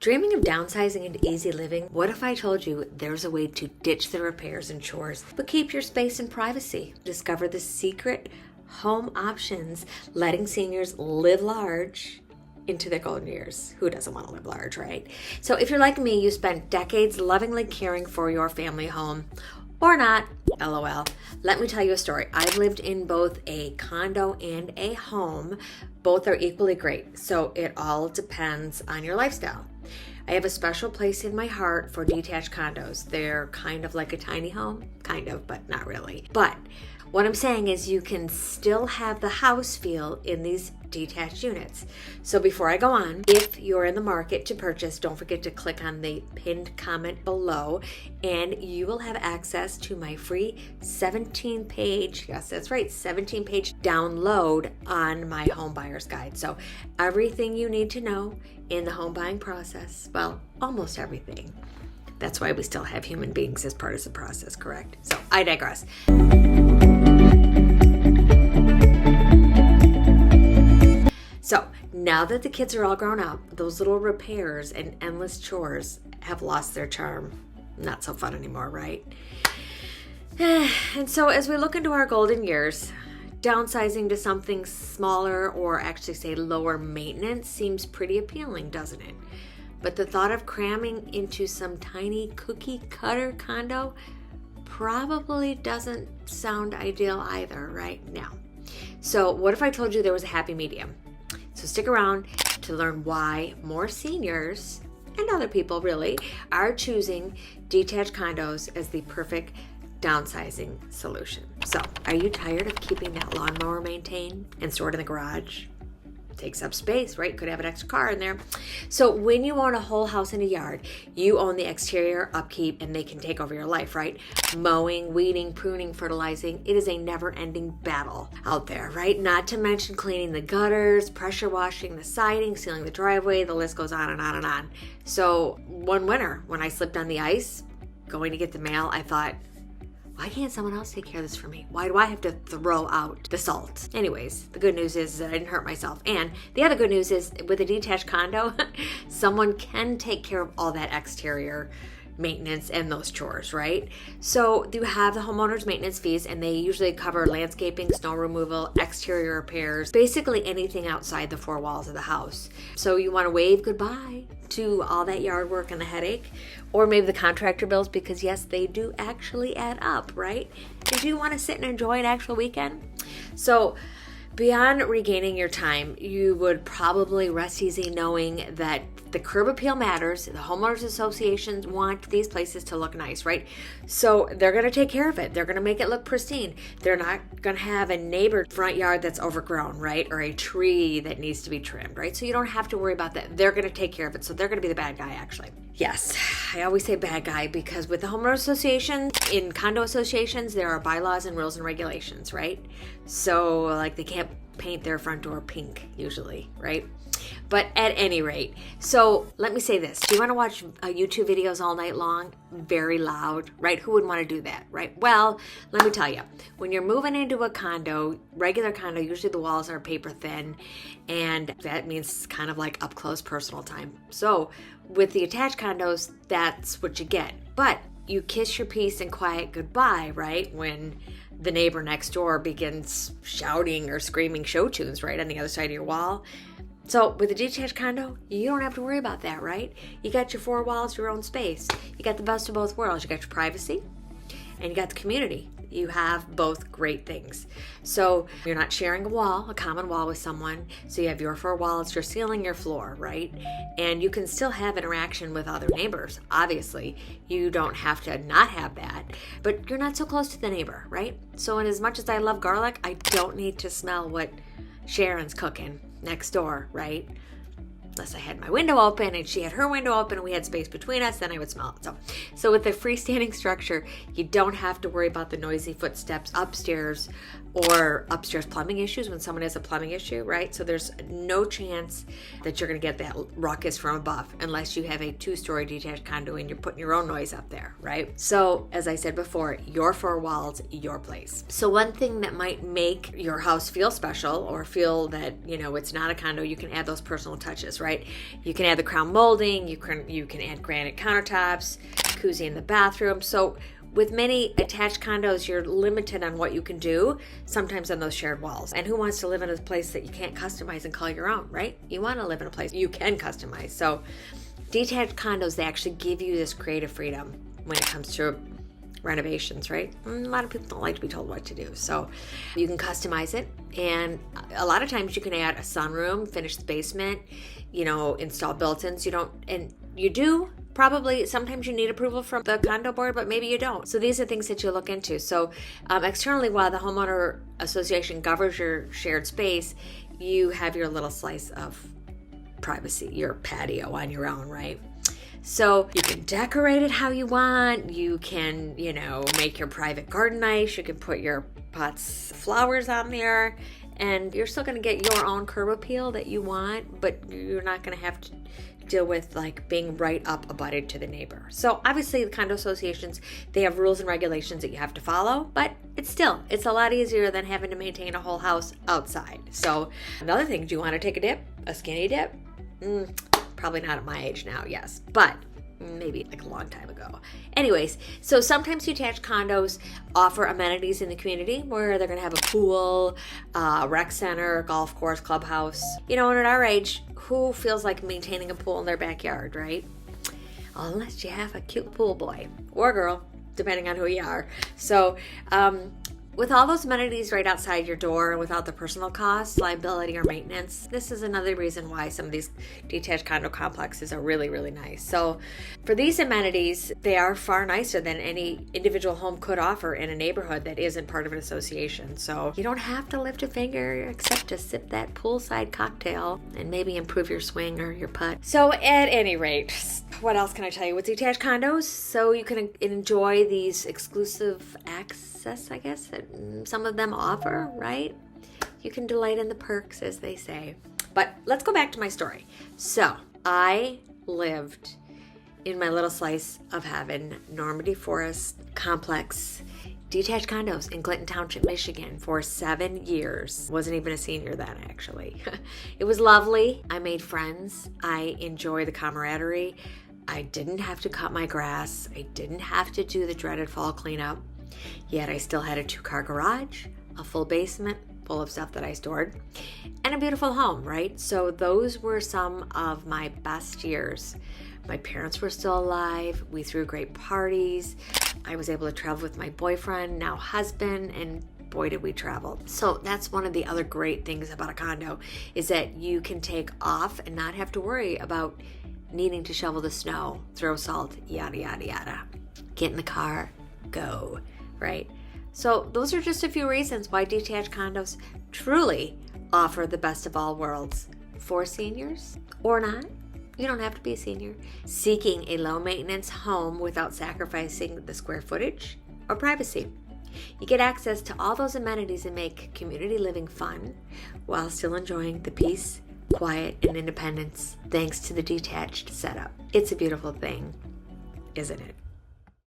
Dreaming of downsizing into easy living? What if I told you there's a way to ditch the repairs and chores, but keep your space and privacy? Discover the secret home options, letting seniors live large into their golden years. Who doesn't want to live large, right? So if you're like me, you spent decades lovingly caring for your family home, or not, LOL. Let me tell you a story. I've lived in both a condo and a home. Both are equally great, so it all depends on your lifestyle. I have a special place in my heart for detached condos. They're kind of like a tiny home, kind of, but not really. But what I'm saying is you can still have the house feel in these detached units. So before I go on, if you're in the market to purchase, don't forget to click on the pinned comment below and you will have access to my free 17-page, yes, that's right, 17-page download on my home buyer's guide. So everything you need to know in the home buying process, well, almost everything. That's why we still have human beings as part of the process, correct? So I digress. So now that the kids are all grown up, those little repairs and endless chores have lost their charm. Not so fun anymore, right? And so as we look into our golden years, downsizing to something smaller, or actually say lower maintenance, seems pretty appealing, doesn't it? But the thought of cramming into some tiny cookie cutter condo probably doesn't sound ideal either right now. So what if I told you there was a happy medium? So stick around to learn why more seniors, and other people really, are choosing detached condos as the perfect downsizing solution. So are you tired of keeping that lawnmower maintained and stored in the garage? Takes up space, right? Could have an extra car in there. So when you own a whole house and a yard, you own the exterior, upkeep, and they can take over your life, right? Mowing, weeding, pruning, fertilizing. It is a never-ending battle out there, right? Not to mention cleaning the gutters, pressure washing the siding, sealing the driveway. The list goes on and on and on. So one winter, when I slipped on the ice, going to get the mail, I thought, why can't someone else take care of this for me? Why do I have to throw out the salt? Anyways, the good news is that I didn't hurt myself. And the other good news is with a detached condo, someone can take care of all that exterior maintenance and those chores, right? So you have the homeowner's maintenance fees, and they usually cover landscaping, snow removal, exterior repairs, basically anything outside the four walls of the house. So you want to wave goodbye to all that yard work and the headache, or maybe the contractor bills, because yes, they do actually add up, right? And do you want to sit and enjoy an actual weekend? So beyond regaining your time, you would probably rest easy knowing that the curb appeal matters. The homeowners associations want these places to look nice, right? So they're going to take care of it. They're going to make it look pristine. They're not going to have a neighbor front yard that's overgrown, right? Or a tree that needs to be trimmed, right? So you don't have to worry about that. They're going to take care of it. So they're going to be the bad guy, actually. Yes, I always say bad guy because with the homeowner association, in condo associations, there are bylaws and rules and regulations, right? So like they can't paint their front door pink usually, right? But at any rate, so let me say this. Do you want to watch YouTube videos all night long? Very loud, right? Who would want to do that, right? Well, let me tell you, when you're moving into a condo, regular condo, usually the walls are paper thin, and that means kind of like up close personal time. So with the attached condos, that's what you get. But you kiss your peace and quiet goodbye, right? When the neighbor next door begins shouting or screaming show tunes, right, on the other side of your wall. So with a detached condo, you don't have to worry about that, right? You got your four walls, your own space. You got the best of both worlds. You got your privacy and you got the community. You have both great things. So you're not sharing a wall, a common wall with someone. So you have your four walls, your ceiling, your floor, right? And you can still have interaction with other neighbors. Obviously, you don't have to not have that, but you're not so close to the neighbor, right? So in as much as I love garlic, I don't need to smell what Sharon's cooking next door, right? Unless I had my window open and she had her window open and we had space between us, then I would smell it. So with the freestanding structure, you don't have to worry about the noisy footsteps upstairs or upstairs plumbing issues when someone has a plumbing issue, right? So there's no chance that you're going to get that ruckus from above unless you have a 2-story detached condo and you're putting your own noise up there, right? So as I said before, your 4 walls, your place. So one thing that might make your house feel special or feel that, you know, it's not a condo, you can add those personal touches, right? You can add the crown molding, you can add granite countertops, jacuzzi in the bathroom. So with many attached condos, you're limited on what you can do, sometimes on those shared walls. And who wants to live in a place that you can't customize and call your own, right? You want to live in a place you can customize. So detached condos, they actually give you this creative freedom when it comes to renovations, right? A lot of people don't like to be told what to do. So you can customize it. And a lot of times you can add a sunroom, finish the basement, you know, install built-ins. You do. Probably sometimes you need approval from the condo board, but maybe you don't. So these are things that you look into. So externally, while the homeowner association governs your shared space, you have your little slice of privacy, your patio on your own, right? So you can decorate it how you want. You can, you know, make your private garden nice. You can put your pots, flowers on there, and you're still going to get your own curb appeal that you want, but you're not going to have to deal with like being right up abutted to the neighbor. So obviously the condo associations, they have rules and regulations that you have to follow, but it's a lot easier than having to maintain a whole house outside. So another thing, do you want to take a dip? A skinny dip? Probably not at my age now, yes, but maybe like a long time ago. Anyways, so sometimes detached condos offer amenities in the community where they're going to have a pool, rec center, golf course, clubhouse. You know, and at our age, who feels like maintaining a pool in their backyard, right? Unless you have a cute pool boy or girl, depending on who you are. So, with all those amenities right outside your door without the personal costs, liability, or maintenance, this is another reason why some of these detached condo complexes are really, really nice. So for these amenities, they are far nicer than any individual home could offer in a neighborhood that isn't part of an association. So you don't have to lift a finger except to sip that poolside cocktail and maybe improve your swing or your putt. So at any rate, what else can I tell you? With detached condos, so you can enjoy these exclusive access, I guess, that some of them offer, right? You can delight in the perks, as they say. But let's go back to my story. So I lived in my little slice of heaven, Normandy Forest Complex, detached condos in Clinton Township, Michigan for 7 years. Wasn't even a senior then, actually. It was lovely. I made friends. I enjoy the camaraderie. I didn't have to cut my grass. I didn't have to do the dreaded fall cleanup. Yet I still had a 2-car garage, a full basement full of stuff that I stored, and a beautiful home, right? So those were some of my best years. My parents were still alive. We threw great parties. I was able to travel with my boyfriend, now husband, and boy did we travel. So that's one of the other great things about a condo is that you can take off and not have to worry about needing to shovel the snow, throw salt, yada, yada, yada. Get in the car, go, right? So those are just a few reasons why detached condos truly offer the best of all worlds. For seniors or not, you don't have to be a senior. Seeking a low maintenance home without sacrificing the square footage or privacy. You get access to all those amenities and make community living fun while still enjoying the peace, quiet, and independence thanks to the detached setup. It's a beautiful thing, isn't it?